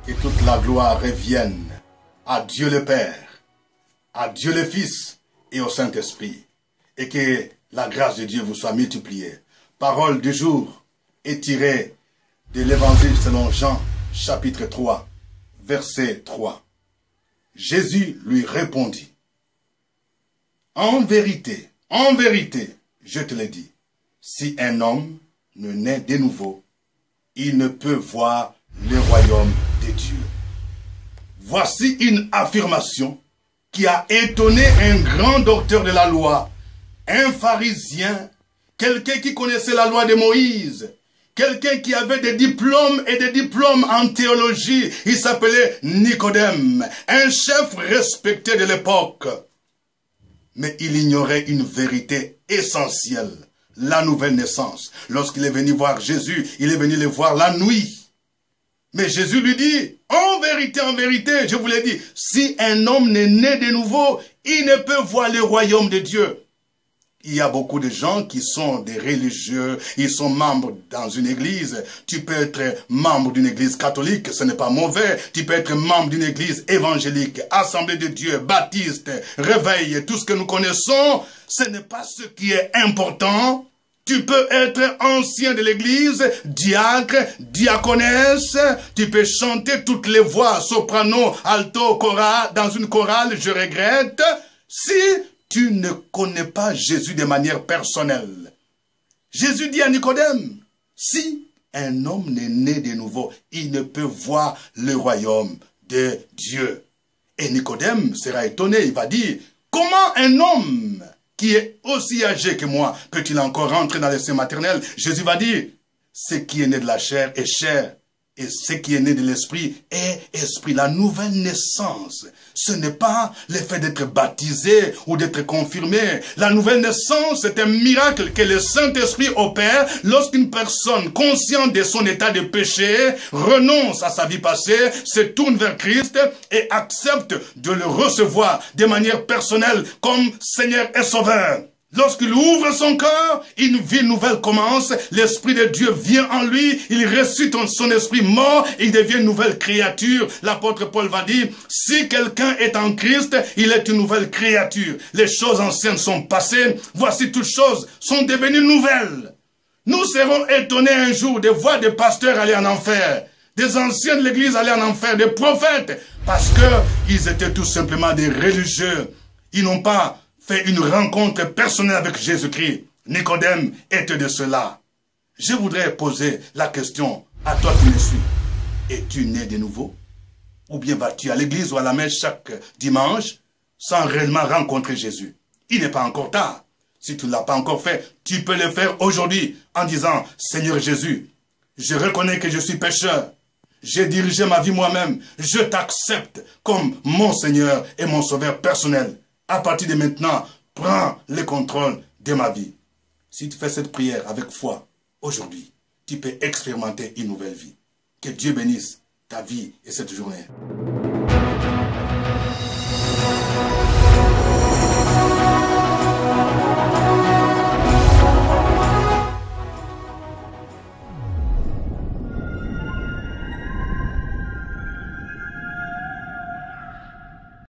Que toute la gloire revienne à Dieu le Père, à Dieu le Fils et au Saint-Esprit. Et que la grâce de Dieu vous soit multipliée. Parole du jour est tirée de l'Évangile selon Jean, chapitre 3, verset 3. Jésus lui répondit, en vérité, je te le dis, si un homme ne naît de nouveau, il ne peut voir le royaume de Dieu. Voici une affirmation qui a étonné un grand docteur de la loi, un pharisien, quelqu'un qui connaissait la loi de Moïse, quelqu'un qui avait des diplômes et des diplômes en théologie. Il s'appelait Nicodème, un chef respecté de l'époque. Mais il ignorait une vérité essentielle, la nouvelle naissance. Lorsqu'il est venu voir Jésus, il est venu le voir la nuit. Mais Jésus lui dit, en vérité, je vous l'ai dit, si un homme n'est né de nouveau, il ne peut voir le royaume de Dieu. Il y a beaucoup de gens qui sont des religieux, ils sont membres dans une église. Tu peux être membre d'une église catholique, ce n'est pas mauvais. Tu peux être membre d'une église évangélique, Assemblée de Dieu, baptiste, réveil, tout ce que nous connaissons. Ce n'est pas ce qui est important. Tu peux être ancien de l'église, diacre, diaconesse. Tu peux chanter toutes les voix, soprano, alto, chorale, dans une chorale, je regrette. Si tu ne connais pas Jésus de manière personnelle. Jésus dit à Nicodème, si un homme n'est né de nouveau, il ne peut voir le royaume de Dieu. Et Nicodème sera étonné, il va dire, comment un homme qui est aussi âgé que moi peut-il encore rentrer dans le sein maternel? Jésus va dire, ce qui est né de la chair est chair. Et ce qui est né de l'esprit est esprit. La nouvelle naissance, ce n'est pas le fait d'être baptisé ou d'être confirmé. La nouvelle naissance, c'est un miracle que le Saint-Esprit opère lorsqu'une personne consciente de son état de péché renonce à sa vie passée, se tourne vers Christ et accepte de le recevoir de manière personnelle comme Seigneur et Sauveur. Lorsqu'il ouvre son cœur, une vie nouvelle commence, l'Esprit de Dieu vient en lui, il ressuscite son esprit mort, il devient une nouvelle créature. L'apôtre Paul va dire, si quelqu'un est en Christ, il est une nouvelle créature. Les choses anciennes sont passées, voici toutes choses sont devenues nouvelles. Nous serons étonnés un jour de voir des pasteurs aller en enfer, des anciens de l'église aller en enfer, des prophètes, parce qu'ils étaient tout simplement des religieux. Ils n'ont pas fait une rencontre personnelle avec Jésus-Christ. Nicodème était de cela. Je voudrais poser la question à toi qui me suis. Es-tu né de nouveau? Ou bien vas-tu à l'église ou à la messe chaque dimanche sans réellement rencontrer Jésus? Il n'est pas encore tard. Si tu ne l'as pas encore fait, tu peux le faire aujourd'hui en disant, Seigneur Jésus, je reconnais que je suis pécheur. J'ai dirigé ma vie moi-même. Je t'accepte comme mon Seigneur et mon Sauveur personnel. À partir de maintenant, prends le contrôle de ma vie. Si tu fais cette prière avec foi, aujourd'hui, tu peux expérimenter une nouvelle vie. Que Dieu bénisse ta vie et cette journée.